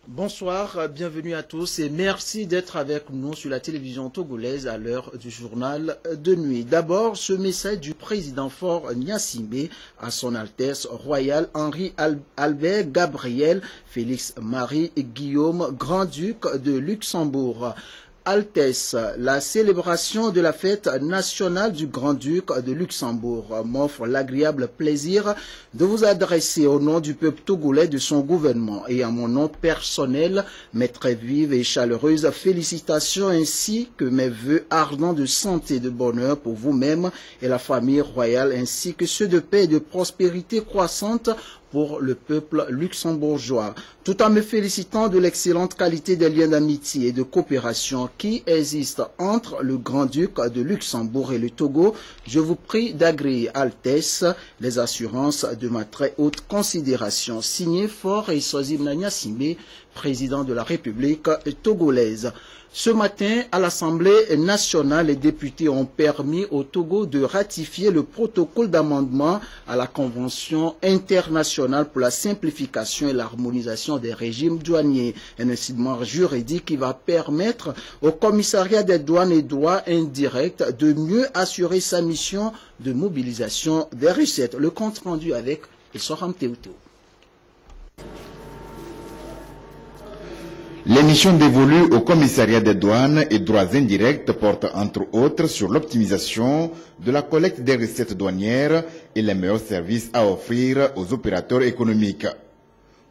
Bonsoir, bienvenue à tous et merci d'être avec nous sur la télévision togolaise à l'heure du journal de nuit. D'abord, ce message du président Faure Gnassingbé à son Altesse royale Henri Albert Gabriel Félix Marie Guillaume, grand-duc de Luxembourg. Altesse, la célébration de la fête nationale du Grand-Duc de Luxembourg m'offre l'agréable plaisir de vous adresser au nom du peuple togolais de son gouvernement et à mon nom personnel mes très vives et chaleureuses félicitations ainsi que mes vœux ardents de santé et de bonheur pour vous-même et la famille royale ainsi que ceux de paix et de prospérité croissante pour le peuple luxembourgeois, tout en me félicitant de l'excellente qualité des liens d'amitié et de coopération qui existent entre le Grand-Duc de Luxembourg et le Togo. Je vous prie d'agréer, Altesse, les assurances de ma très haute considération. Signé Faure Gnassingbé Gnassingbé, président de la République togolaise. Ce matin, à l'Assemblée nationale, les députés ont permis au Togo de ratifier le protocole d'amendement à la Convention internationale pour la simplification et l'harmonisation des régimes douaniers. Un instrument juridique qui va permettre au commissariat des douanes et droits indirects de mieux assurer sa mission de mobilisation des recettes. Le compte rendu avec Soram Théoutéo. L'émission dévolue au commissariat des douanes et droits indirects porte entre autres sur l'optimisation de la collecte des recettes douanières et les meilleurs services à offrir aux opérateurs économiques.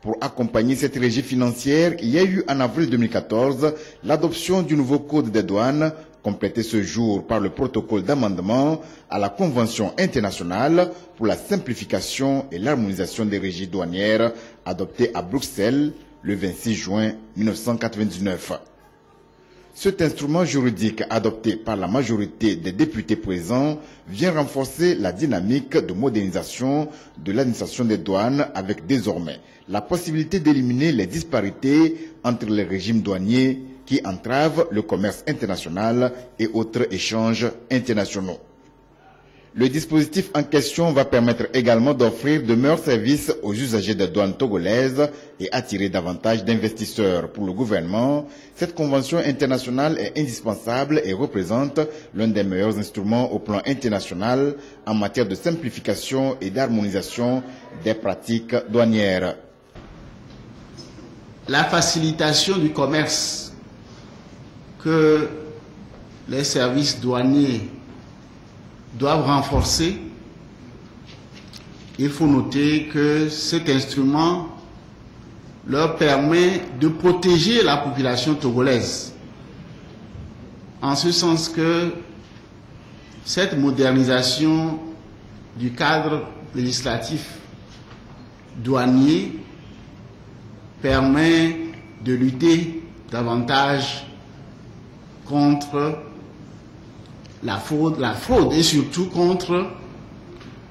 Pour accompagner cette régie financière, il y a eu en avril 2014 l'adoption du nouveau code des douanes, complété ce jour par le protocole d'amendement à la Convention internationale pour la simplification et l'harmonisation des régies douanières adoptée à Bruxelles le 26 juin 1999. Cet instrument juridique adopté par la majorité des députés présents vient renforcer la dynamique de modernisation de l'administration des douanes avec désormais la possibilité d'éliminer les disparités entre les régimes douaniers qui entravent le commerce international et autres échanges internationaux. Le dispositif en question va permettre également d'offrir de meilleurs services aux usagers des douanes togolaises et attirer davantage d'investisseurs. Pour le gouvernement, cette convention internationale est indispensable et représente l'un des meilleurs instruments au plan international en matière de simplification et d'harmonisation des pratiques douanières. La facilitation du commerce que les services douaniers doivent renforcer, il faut noter que cet instrument leur permet de protéger la population togolaise. En ce sens que cette modernisation du cadre législatif douanier permet de lutter davantage contre la fraude et surtout contre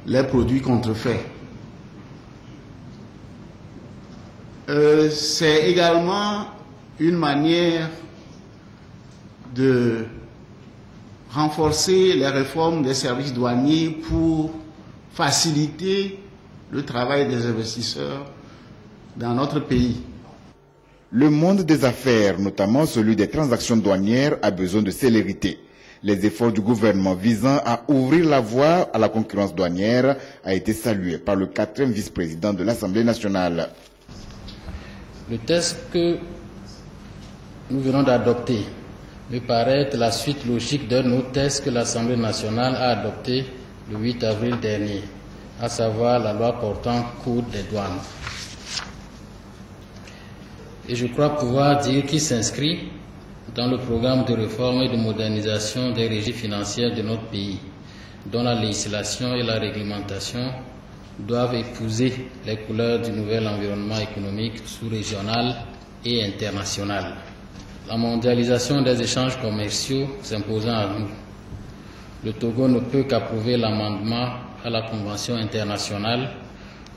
les produits contrefaits. C'est également une manière de renforcer les réformes des services douaniers pour faciliter le travail des investisseurs dans notre pays. Le monde des affaires, notamment celui des transactions douanières, a besoin de célérité. Les efforts du gouvernement visant à ouvrir la voie à la concurrence douanière a été salué par le 4e vice-président de l'Assemblée nationale. Le texte que nous venons d'adopter me paraît être la suite logique d'un autre texte que l'Assemblée nationale a adopté le 8 avril dernier, à savoir la loi portant code des douanes. Et je crois pouvoir dire qu'il s'inscrit dans le programme de réforme et de modernisation des régies financières de notre pays, dont la législation et la réglementation doivent épouser les couleurs du nouvel environnement économique sous-régional et international. La mondialisation des échanges commerciaux s'imposant à nous, le Togo ne peut qu'approuver l'amendement à la Convention internationale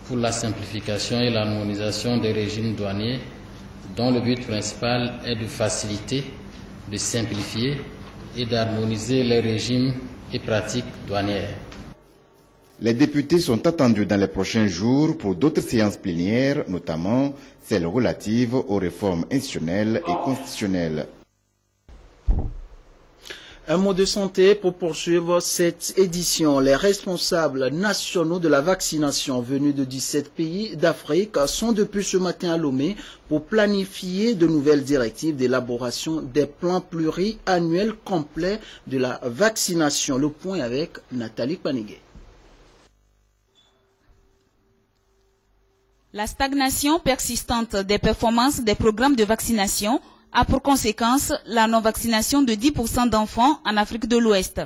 pour la simplification et l'harmonisation des régimes douaniers, dont le but principal est de faciliter, de simplifier et d'harmoniser les régimes et pratiques douanières. Les députés sont attendus dans les prochains jours pour d'autres séances plénières, notamment celles relatives aux réformes institutionnelles et constitutionnelles. Un mot de santé pour poursuivre cette édition. Les responsables nationaux de la vaccination venus de 17 pays d'Afrique sont depuis ce matin à Lomé pour planifier de nouvelles directives d'élaboration des plans pluriannuels complets de la vaccination. Le point avec Nathalie Paniguet. La stagnation persistante des performances des programmes de vaccination a pour conséquence la non-vaccination de 10% d'enfants en Afrique de l'Ouest.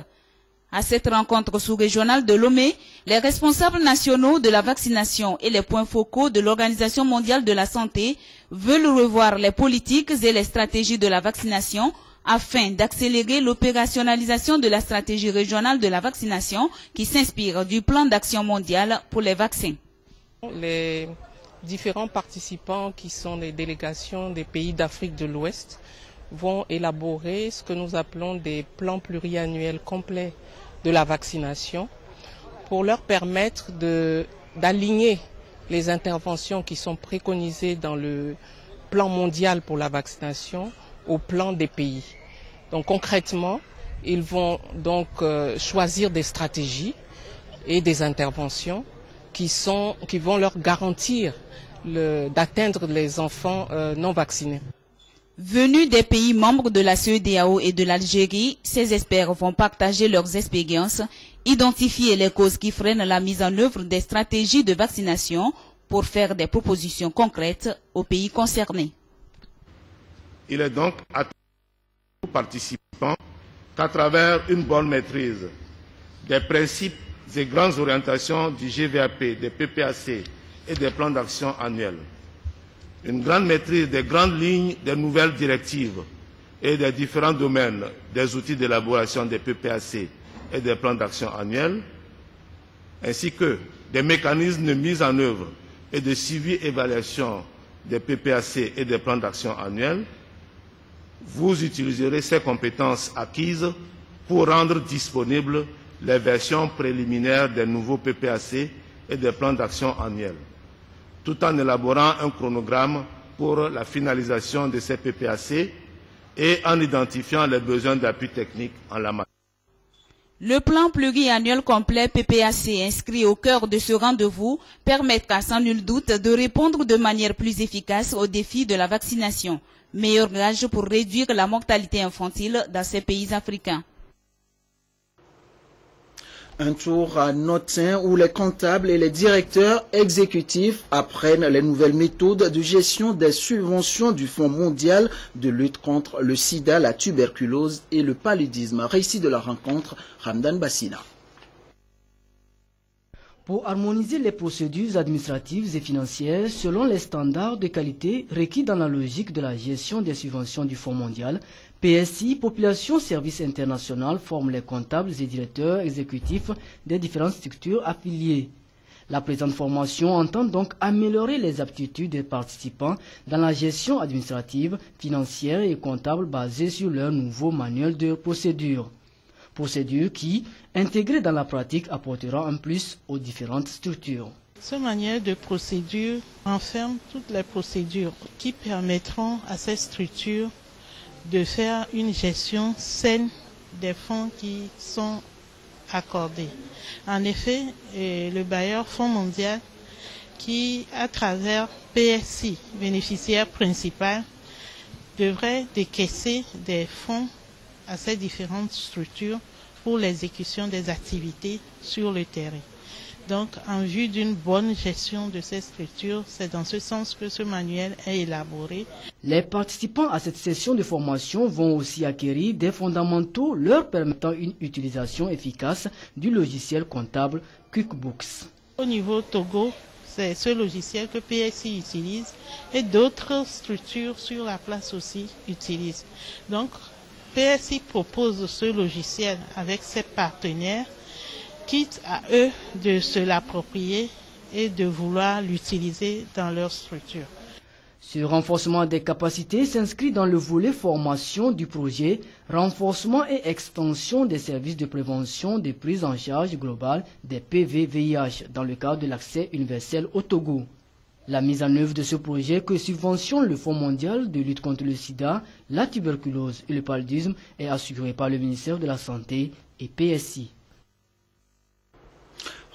À cette rencontre sous-régionale de Lomé, les responsables nationaux de la vaccination et les points focaux de l'Organisation mondiale de la santé veulent revoir les politiques et les stratégies de la vaccination afin d'accélérer l'opérationnalisation de la stratégie régionale de la vaccination qui s'inspire du plan d'action mondial pour les vaccins. Les différents participants qui sont les délégations des pays d'Afrique de l'Ouest vont élaborer ce que nous appelons des plans pluriannuels complets de la vaccination pour leur permettre d'aligner les interventions qui sont préconisées dans le plan mondial pour la vaccination au plan des pays. Donc concrètement, ils vont donc choisir des stratégies et des interventions qui vont leur garantir d'atteindre les enfants non vaccinés. Venus des pays membres de la CEDEAO et de l'Algérie, ces experts vont partager leurs expériences, identifier les causes qui freinent la mise en œuvre des stratégies de vaccination pour faire des propositions concrètes aux pays concernés. Il est donc attendu aux participants qu'à travers une bonne maîtrise des principes et grandes orientations du GVAP, des PPAC et des plans d'action annuels, une grande maîtrise des grandes lignes des nouvelles directives et des différents domaines des outils d'élaboration des PPAC et des plans d'action annuels, ainsi que des mécanismes de mise en œuvre et de suivi-évaluation des PPAC et des plans d'action annuels, vous utiliserez ces compétences acquises pour rendre disponibles les versions préliminaires des nouveaux PPAC et des plans d'action annuels, tout en élaborant un chronogramme pour la finalisation de ces PPAC et en identifiant les besoins d'appui technique en la matière. Le plan pluriannuel complet PPAC inscrit au cœur de ce rendez-vous permettra sans nul doute de répondre de manière plus efficace aux défis de la vaccination, meilleur gage pour réduire la mortalité infantile dans ces pays africains. Un tour à Notin où les comptables et les directeurs exécutifs apprennent les nouvelles méthodes de gestion des subventions du Fonds mondial de lutte contre le sida, la tuberculose et le paludisme. Récit de la rencontre, Ramdan Bassina. Pour harmoniser les procédures administratives et financières selon les standards de qualité requis dans la logique de la gestion des subventions du Fonds mondial, PSI, Population Service International, forme les comptables et directeurs exécutifs des différentes structures affiliées. La présente formation entend donc améliorer les aptitudes des participants dans la gestion administrative, financière et comptable basée sur leur nouveau manuel de procédure. Procédure qui, intégrée dans la pratique, apportera un plus aux différentes structures. Ce manuel de procédure renferme toutes les procédures qui permettront à ces structures de faire une gestion saine des fonds qui sont accordés. En effet, le bailleur Fonds mondial qui, à travers PSI, bénéficiaire principal, devrait décaisser des fonds à ces différentes structures pour l'exécution des activités sur le terrain. Donc, en vue d'une bonne gestion de ces structures, c'est dans ce sens que ce manuel est élaboré. Les participants à cette session de formation vont aussi acquérir des fondamentaux leur permettant une utilisation efficace du logiciel comptable QuickBooks. Au niveau Togo, c'est ce logiciel que PSI utilise et d'autres structures sur la place aussi utilisent. Donc, PSI propose ce logiciel avec ses partenaires, quitte à eux de se l'approprier et de vouloir l'utiliser dans leur structure. Ce renforcement des capacités s'inscrit dans le volet formation du projet, renforcement et extension des services de prévention des prises en charge globale des PV-VIH dans le cadre de l'accès universel au Togo. La mise en œuvre de ce projet que subventionne le Fonds mondial de lutte contre le sida, la tuberculose et le paludisme est assurée par le ministère de la Santé et PSI.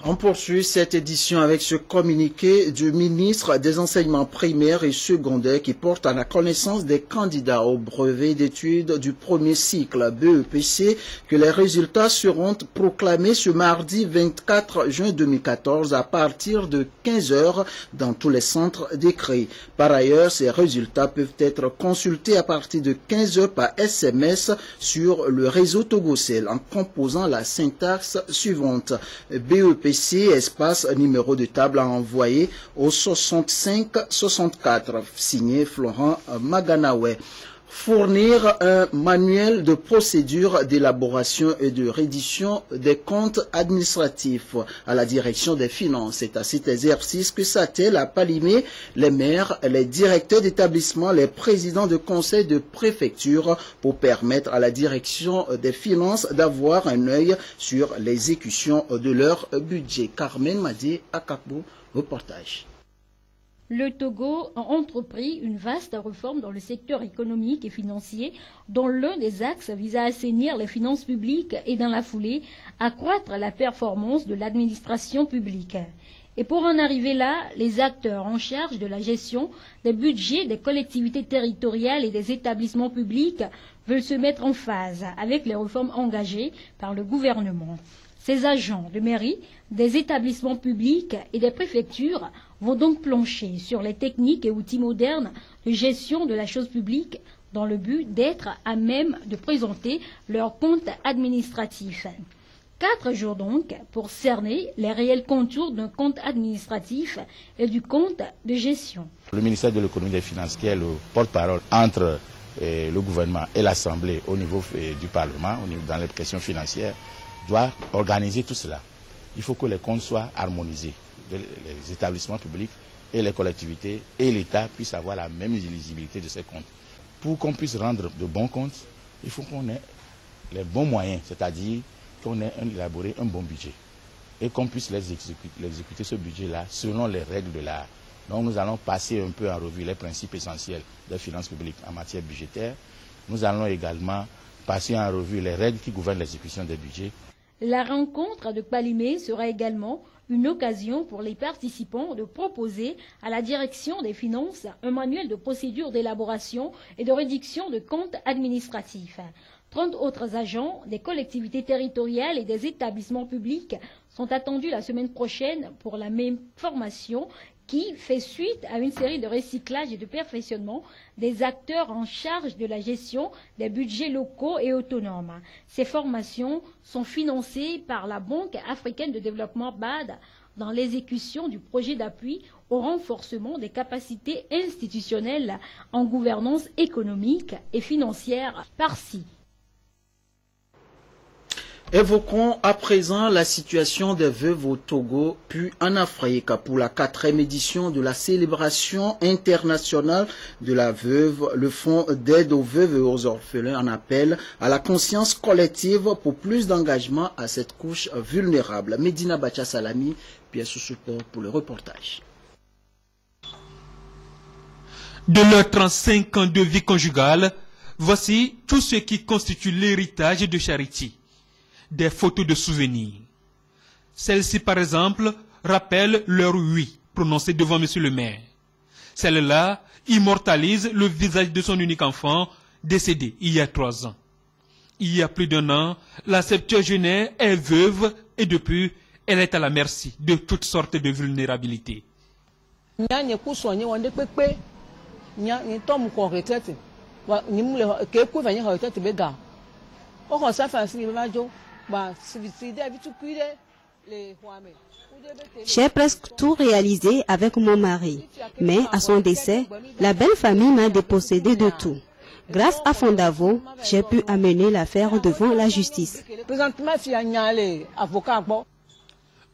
On poursuit cette édition avec ce communiqué du ministre des Enseignements primaires et secondaires qui porte à la connaissance des candidats au brevet d'études du premier cycle BEPC que les résultats seront proclamés ce mardi 24 juin 2014 à partir de 15 h dans tous les centres décrits. Par ailleurs, ces résultats peuvent être consultés à partir de 15 h par SMS sur le réseau Togocel en composant la syntaxe suivante. BEPC espace numéro de table à envoyer au 65-64, signé Florent Maganawe. Fournir un manuel de procédure d'élaboration et de reddition des comptes administratifs à la direction des finances. C'est à cet exercice que s'attellent à palimer les maires, les directeurs d'établissement, les présidents de conseils de préfecture pour permettre à la direction des finances d'avoir un œil sur l'exécution de leur budget. Carmen Madi Akakbo, reportage. Le Togo a entrepris une vaste réforme dans le secteur économique et financier, dont l'un des axes vise à assainir les finances publiques et, dans la foulée, accroître la performance de l'administration publique. Et pour en arriver là, les acteurs en charge de la gestion des budgets des collectivités territoriales et des établissements publics veulent se mettre en phase avec les réformes engagées par le gouvernement. Ces agents de mairie, des établissements publics et des préfectures vont donc plancher sur les techniques et outils modernes de gestion de la chose publique dans le but d'être à même de présenter leurs comptes administratifs. 4 jours donc pour cerner les réels contours d'un compte administratif et du compte de gestion. Le ministère de l'économie et des finances, qui est le porte-parole entre le gouvernement et l'Assemblée au niveau du Parlement, dans les questions financières, doit organiser tout cela. Il faut que les comptes soient harmonisés. Les établissements publics et les collectivités et l'État puissent avoir la même lisibilité de ces comptes. Pour qu'on puisse rendre de bons comptes, il faut qu'on ait les bons moyens, c'est-à-dire qu'on ait élaboré un bon budget et qu'on puisse l'exécuter ce budget-là selon les règles de l'art. Donc nous allons passer un peu en revue les principes essentiels des finances publiques en matière budgétaire. Nous allons également passer en revue les règles qui gouvernent l'exécution des budgets. La rencontre de Palimé sera également une occasion pour les participants de proposer à la direction des finances un manuel de procédure d'élaboration et de réduction de comptes administratifs. 30 autres agents des collectivités territoriales et des établissements publics sont attendus la semaine prochaine pour la même formation qui fait suite à une série de recyclages et de perfectionnement des acteurs en charge de la gestion des budgets locaux et autonomes. Ces formations sont financées par la Banque africaine de développement BAD dans l'exécution du projet d'appui au renforcement des capacités institutionnelles en gouvernance économique et financière par-ci. Évoquons à présent la situation des veuves au Togo, puis en Afrique, pour la 4e édition de la célébration internationale de la veuve. Le Fonds d'aide aux veuves et aux orphelins en appelle à la conscience collective pour plus d'engagement à cette couche vulnérable. Medina Bacha Salami, pièce sous support pour le reportage. De leurs 35 ans de vie conjugale, voici tout ce qui constitue l'héritage de Charity. Des photos de souvenirs. Celle-ci, par exemple, rappelle leur oui prononcé devant monsieur le maire. Celle-là immortalise le visage de son unique enfant décédé il y a 3 ans. Il y a plus d'1 an, la septuagénaire est veuve et depuis, elle est à la merci de toutes sortes de vulnérabilités. J'ai presque tout réalisé avec mon mari, mais à son décès, la belle famille m'a dépossédé de tout. Grâce à Fondavo, j'ai pu amener l'affaire devant la justice.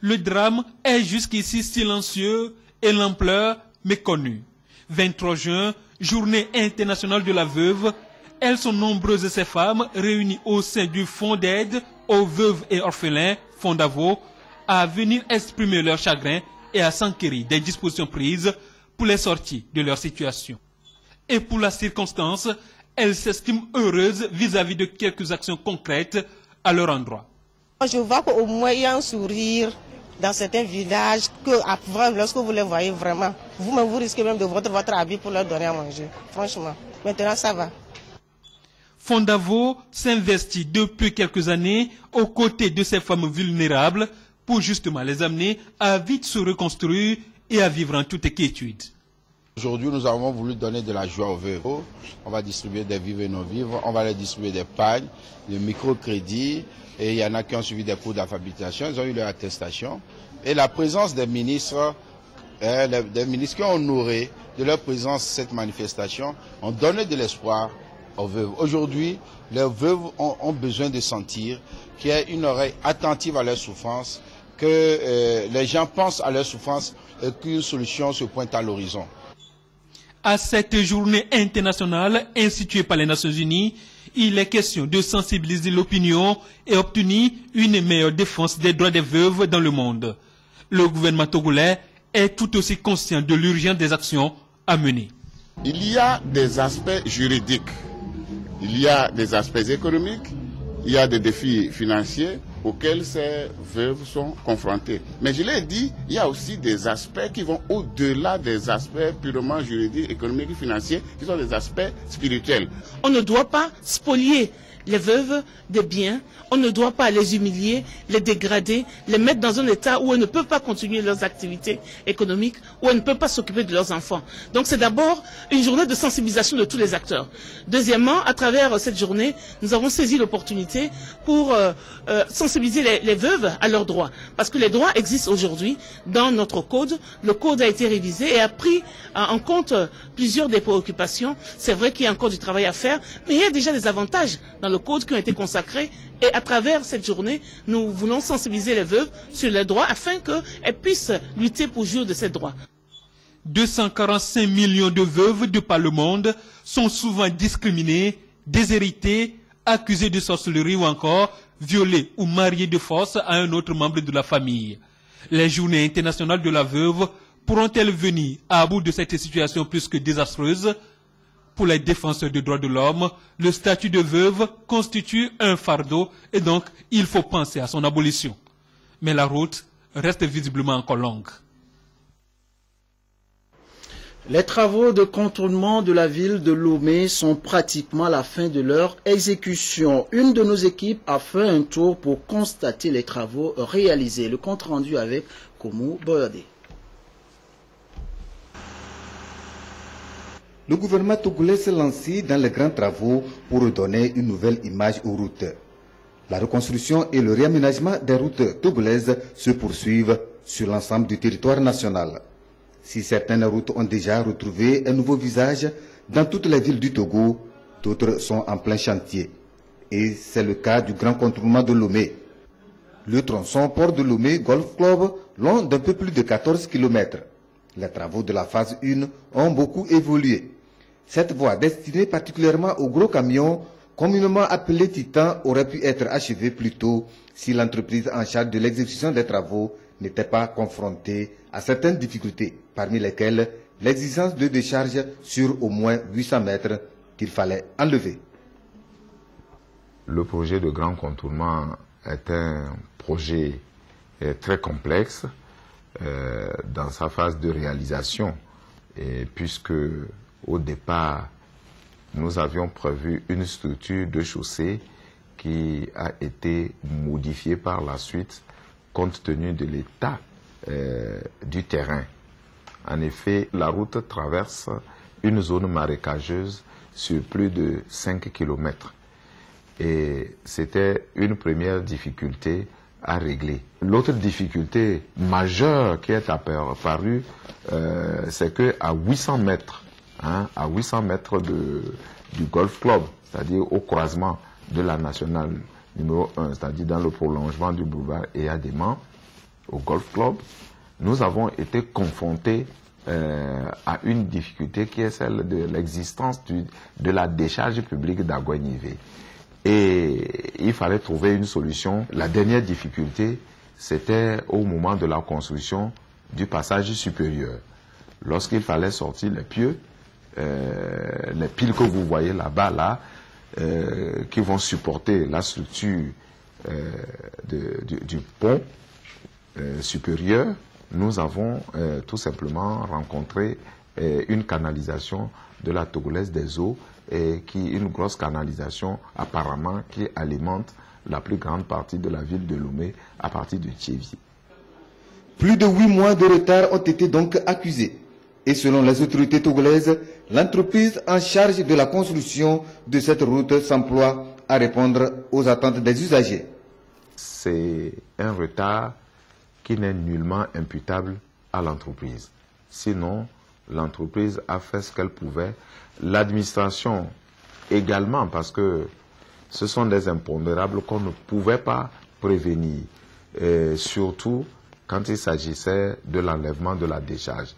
Le drame est jusqu'ici silencieux et l'ampleur méconnue. 23 juin, journée internationale de la veuve. Elles sont nombreuses ces femmes réunies au sein du Fonds d'aide aux veuves et orphelins, Fondavo, à venir exprimer leur chagrin et à s'enquérir des dispositions prises pour les sortir de leur situation. Et pour la circonstance, elles s'estiment heureuses vis-à-vis de quelques actions concrètes à leur endroit. Je vois qu'au moins il y a un sourire dans certains villages, que lorsque vous les voyez vraiment, vous-même vous risquez même de votre habit pour leur donner à manger. Franchement, maintenant ça va. Fondavo s'investit depuis quelques années aux côtés de ces femmes vulnérables pour justement les amener à vite se reconstruire et à vivre en toute quiétude. Aujourd'hui, nous avons voulu donner de la joie aux veuves. On va distribuer des vivres et non-vivres, on va les distribuer des pagnes, des microcrédits, et il y en a qui ont suivi des cours d'alphabétisation, ils ont eu leur attestation. Et la présence des ministres qui ont honoré de leur présence cette manifestation, ont donné de l'espoir aux veuves. Aujourd'hui, les veuves ont besoin de sentir qu'il y a une oreille attentive à leur souffrance, que les gens pensent à leur souffrance et qu'une solution se pointe à l'horizon. À cette journée internationale instituée par les Nations Unies, il est question de sensibiliser l'opinion et obtenir une meilleure défense des droits des veuves dans le monde. Le gouvernement togolais est tout aussi conscient de l'urgence des actions à mener. Il y a des aspects juridiques, il y a des aspects économiques, il y a des défis financiers auxquels ces veuves sont confrontées. Mais je l'ai dit, il y a aussi des aspects qui vont au-delà des aspects purement juridiques, économiques et financiers, qui sont des aspects spirituels. On ne doit pas spolier les veuves des biens, on ne doit pas les humilier, les dégrader, les mettre dans un état où elles ne peuvent pas continuer leurs activités économiques, où elles ne peuvent pas s'occuper de leurs enfants. Donc c'est d'abord une journée de sensibilisation de tous les acteurs. Deuxièmement, à travers cette journée, nous avons saisi l'opportunité pour sensibiliser les veuves à leurs droits. Parce que les droits existent aujourd'hui dans notre code. Le code a été révisé et a pris en compte plusieurs des préoccupations. C'est vrai qu'il y a encore du travail à faire, mais il y a déjà des avantages dans le code qui ont été consacrés. Et à travers cette journée, nous voulons sensibiliser les veuves sur leurs droits afin qu'elles puissent lutter pour jouir de ces droits. 245 millions de veuves de par le monde sont souvent discriminées, déshéritées, accusées de sorcellerie ou encore violées ou mariées de force à un autre membre de la famille. Les journées internationales de la veuve pourront-elles venir à bout de cette situation plus que désastreuse? Pour les défenseurs des droits de l'homme, le statut de veuve constitue un fardeau et donc il faut penser à son abolition. Mais la route reste visiblement encore longue. Les travaux de contournement de la ville de Lomé sont pratiquement à la fin de leur exécution. Une de nos équipes a fait un tour pour constater les travaux réalisés. Le compte rendu avec Koumou Boyode. Le gouvernement togolais s'est lancé dans les grands travaux pour redonner une nouvelle image aux routes. La reconstruction et le réaménagement des routes togolaises se poursuivent sur l'ensemble du territoire national. Si certaines routes ont déjà retrouvé un nouveau visage dans toutes les villes du Togo, d'autres sont en plein chantier. Et c'est le cas du grand contournement de Lomé. Le tronçon port de Lomé Golf Club, long d'un peu plus de 14 km. Les travaux de la phase 1 ont beaucoup évolué. Cette voie destinée particulièrement aux gros camions, communément appelée Titan, aurait pu être achevée plus tôt si l'entreprise en charge de l'exécution des travaux n'était pas confrontée à certaines difficultés, parmi lesquelles l'exigence de décharge sur au moins 800 mètres qu'il fallait enlever. Le projet de grand contournement est un projet très complexe dans sa phase de réalisation, et puisque au départ, nous avions prévu une structure de chaussée qui a été modifiée par la suite compte tenu de l'état du terrain. En effet, la route traverse une zone marécageuse sur plus de 5 km. Et c'était une première difficulté à régler. L'autre difficulté majeure qui est apparue, c'est qu'à 800 mètres, à 800 mètres du Golf Club, c'est-à-dire au croisement de la nationale numéro 1, c'est-à-dire dans le prolongement du boulevard Eyadéman, au Golf Club, nous avons été confrontés a une difficulté qui est celle de l'existence de la décharge publique d'Aguanivé. Et il fallait trouver une solution. La dernière difficulté, c'était au moment de la construction du passage supérieur. Lorsqu'il fallait sortir les pieux, les piles que vous voyez là-bas, qui vont supporter la structure du pont supérieur, nous avons tout simplement rencontré une canalisation de la Togolaise des eaux, une grosse canalisation apparemment qui alimente la plus grande partie de la ville de Lomé à partir de Tchévi. Plus de 8 mois de retard ont été donc accusés. Et selon les autorités togolaises, l'entreprise en charge de la construction de cette route s'emploie à répondre aux attentes des usagers. C'est un retard qui n'est nullement imputable à l'entreprise. Sinon, l'entreprise a fait ce qu'elle pouvait. L'administration également, parce que ce sont des impondérables qu'on ne pouvait pas prévenir, surtout quand il s'agissait de l'enlèvement de la décharge.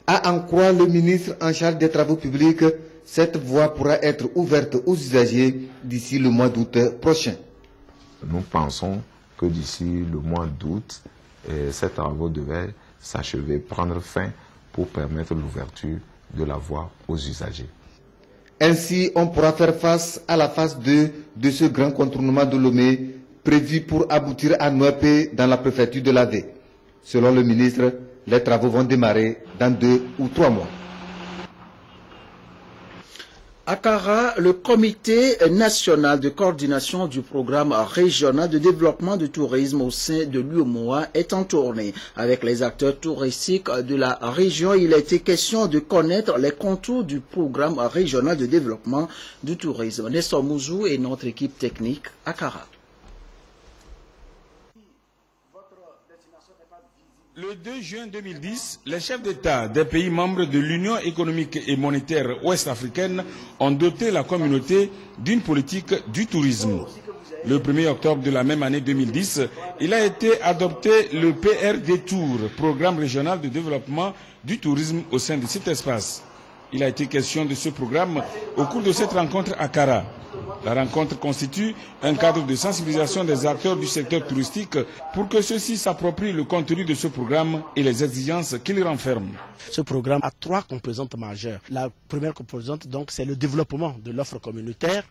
À en croire le ministre en charge des travaux publics, cette voie pourra être ouverte aux usagers d'ici le mois d'août prochain. Nous pensons que d'ici le mois d'août, ces travaux devaient s'achever, prendre fin pour permettre l'ouverture de la voie aux usagers. Ainsi, on pourra faire face à la phase 2 de ce grand contournement de Lomé, prévu pour aboutir à Nouapé dans la préfecture de l'Avé. Selon le ministre, les travaux vont démarrer dans 2 ou 3 mois. À Kara, le comité national de coordination du programme régional de développement du tourisme au sein de l'UEMOA est en tournée. Avec les acteurs touristiques de la région, il a été question de connaître les contours du programme régional de développement du tourisme. Nestor Mouzou et notre équipe technique à Kara. Le 2 juin 2010, les chefs d'État des pays membres de l'Union économique et monétaire ouest-africaine ont doté la communauté d'une politique du tourisme. Le 1er octobre de la même année 2010, il a été adopté le PRD Tour, Programme régional de développement du tourisme au sein de cet espace. Il a été question de ce programme au cours de cette rencontre à Kara. La rencontre constitue un cadre de sensibilisation des acteurs du secteur touristique pour que ceux-ci s'approprient le contenu de ce programme et les exigences qu'il renferme. Ce programme a 3 composantes majeures. La première composante, donc, c'est le développement de l'offre communautaire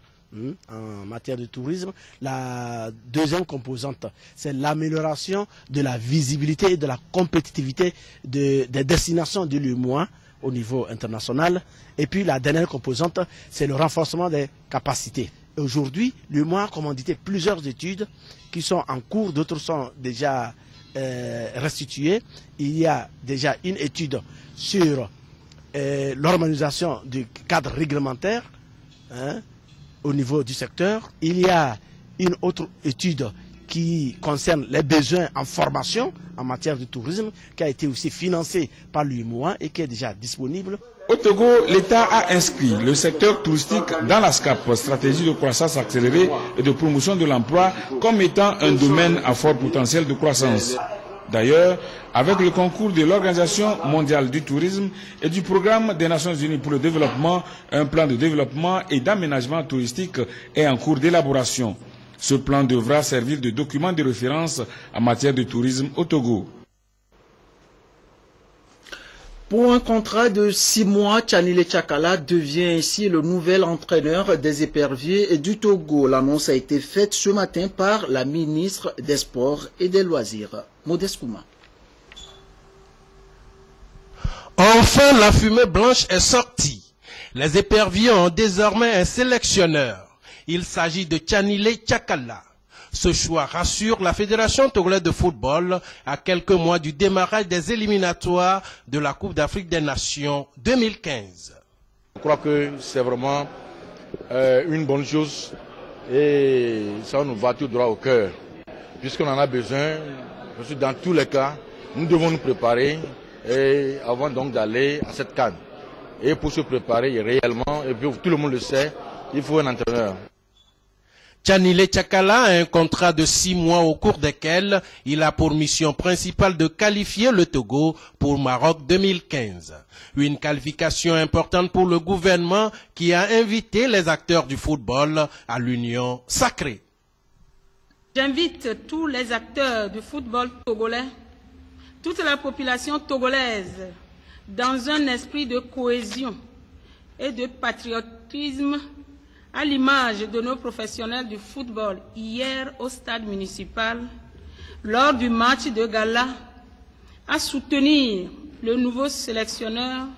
en matière de tourisme. La deuxième composante, c'est l'amélioration de la visibilité et de la compétitivité des destinations de l'UEMOA au niveau international. Et puis la dernière composante, c'est le renforcement des capacités. Aujourd'hui, l'UEMOA a commandité plusieurs études qui sont en cours, d'autres sont déjà restituées. Il y a déjà une étude sur l'harmonisation du cadre réglementaire au niveau du secteur. Il y a une autre étude qui concerne les besoins en formation en matière de tourisme, qui a été aussi financée par l'UEMOA et qui est déjà disponible. Au Togo, l'État a inscrit le secteur touristique dans la SCAP, stratégie de croissance accélérée et de promotion de l'emploi, comme étant un domaine à fort potentiel de croissance. D'ailleurs, avec le concours de l'Organisation mondiale du tourisme et du Programme des Nations unies pour le développement, un plan de développement et d'aménagement touristique est en cours d'élaboration. Ce plan devra servir de document de référence en matière de tourisme au Togo. Pour un contrat de 6 mois, Tchanile Tchakala devient ainsi le nouvel entraîneur des éperviers du Togo. L'annonce a été faite ce matin par la ministre des Sports et des Loisirs, Modeste Kouma. Enfin, la fumée blanche est sortie. Les éperviers ont désormais un sélectionneur. Il s'agit de Tchanile Tchakala. Ce choix rassure la Fédération togolaise de football à quelques mois du démarrage des éliminatoires de la Coupe d'Afrique des Nations 2015. Je crois que c'est vraiment une bonne chose et ça nous va tout droit au cœur. Puisqu'on en a besoin, parce que dans tous les cas, nous devons nous préparer et avant donc d'aller à cette CAN. Et pour se préparer réellement, et puis tout le monde le sait, il faut un entraîneur. Tchanile Tchakala a un contrat de 6 mois au cours desquels il a pour mission principale de qualifier le Togo pour Maroc 2015. Une qualification importante pour le gouvernement qui a invité les acteurs du football à l'union sacrée. J'invite tous les acteurs du football togolais, toute la population togolaise, dans un esprit de cohésion et de patriotisme, à l'image de nos professionnels du football hier au stade municipal, lors du match de gala, à soutenir le nouveau sélectionneur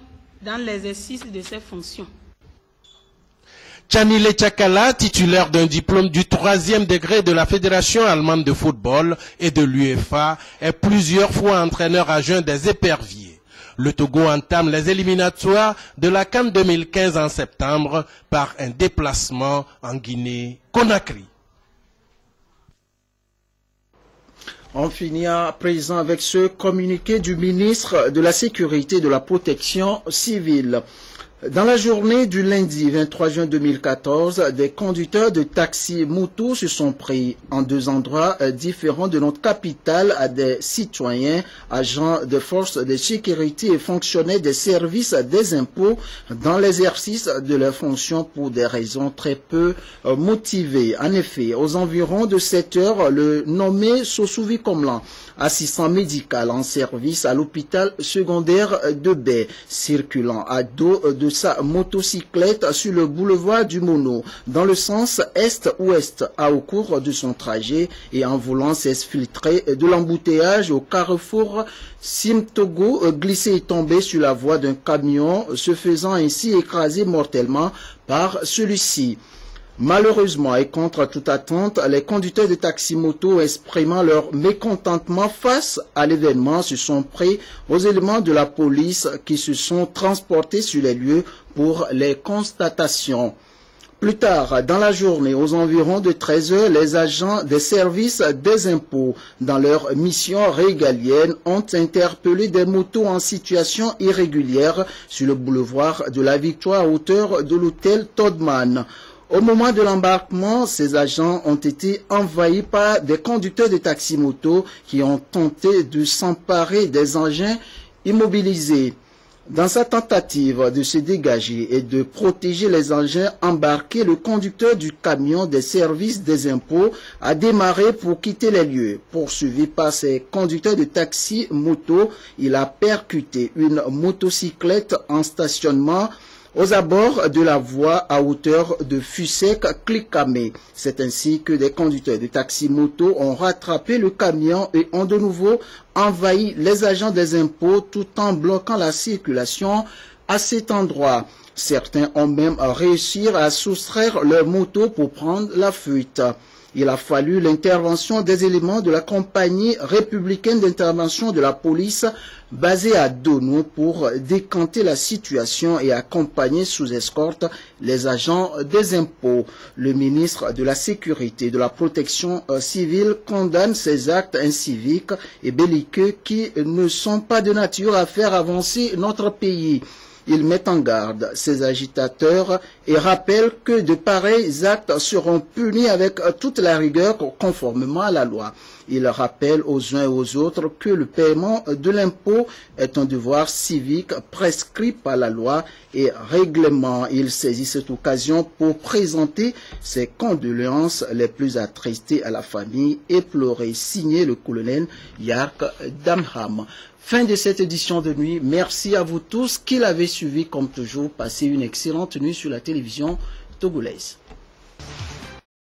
dans l'exercice de ses fonctions. Tchanile Tchakala, titulaire d'un diplôme du 3e degré de la Fédération allemande de football et de l'UEFA, est plusieurs fois entraîneur adjoint des éperviers. Le Togo entame les éliminatoires de la CAN 2015 en septembre par un déplacement en Guinée-Conakry. On finit à présent avec ce communiqué du ministre de la Sécurité et de la Protection civile. Dans la journée du lundi 23 juin 2014, des conducteurs de taxi-moto se sont pris en 2 endroits différents de notre capitale à des citoyens, agents de forces de sécurité et fonctionnaires des services des impôts dans l'exercice de leurs fonctions pour des raisons très peu motivées. En effet, aux environs de 7 heures, le nommé Sosouvi Komlan, assistant médical en service à l'hôpital secondaire de Baie, circulant à dos de sa motocyclette sur le boulevard du Mono, dans le sens est-ouest, a au cours de son trajet et en voulant s'exfiltrer de l'embouteillage au carrefour Simtogo, glissé et tombé sur la voie d'un camion, se faisant ainsi écraser mortellement par celui-ci. Malheureusement et contre toute attente, les conducteurs de taxi-moto exprimant leur mécontentement face à l'événement se sont pris aux éléments de la police qui se sont transportés sur les lieux pour les constatations. Plus tard, dans la journée, aux environs de 13 heures, les agents des services des impôts, dans leur mission régalienne, ont interpellé des motos en situation irrégulière sur le boulevard de la Victoire à hauteur de l'hôtel Todman. Au moment de l'embarquement, ces agents ont été envahis par des conducteurs de taxi-moto qui ont tenté de s'emparer des engins immobilisés. Dans sa tentative de se dégager et de protéger les engins embarqués, le conducteur du camion des services des impôts a démarré pour quitter les lieux. Poursuivi par ses conducteurs de taxi-moto, il a percuté une motocyclette en stationnement aux abords de la voie à hauteur de Fusec-Clicamé. C'est ainsi que des conducteurs de taxi-moto ont rattrapé le camion et ont de nouveau envahi les agents des impôts tout en bloquant la circulation à cet endroit. Certains ont même réussi à soustraire leur moto pour prendre la fuite. Il a fallu l'intervention des éléments de la compagnie républicaine d'intervention de la police basée à Dono pour décanter la situation et accompagner sous escorte les agents des impôts. Le ministre de la Sécurité et de la Protection civile condamne ces actes inciviques et belliqueux qui ne sont pas de nature à faire avancer notre pays. Il met en garde ces agitateurs et rappelle que de pareils actes seront punis avec toute la rigueur conformément à la loi. Il rappelle aux uns et aux autres que le paiement de l'impôt est un devoir civique prescrit par la loi et règlement. Il saisit cette occasion pour présenter ses condoléances les plus attristées à la famille éplorée. Signé le colonel Yark Damham. Fin de cette édition de nuit. Merci à vous tous qui l'avez suivi comme toujours. Passez une excellente nuit sur la télévision togolaise.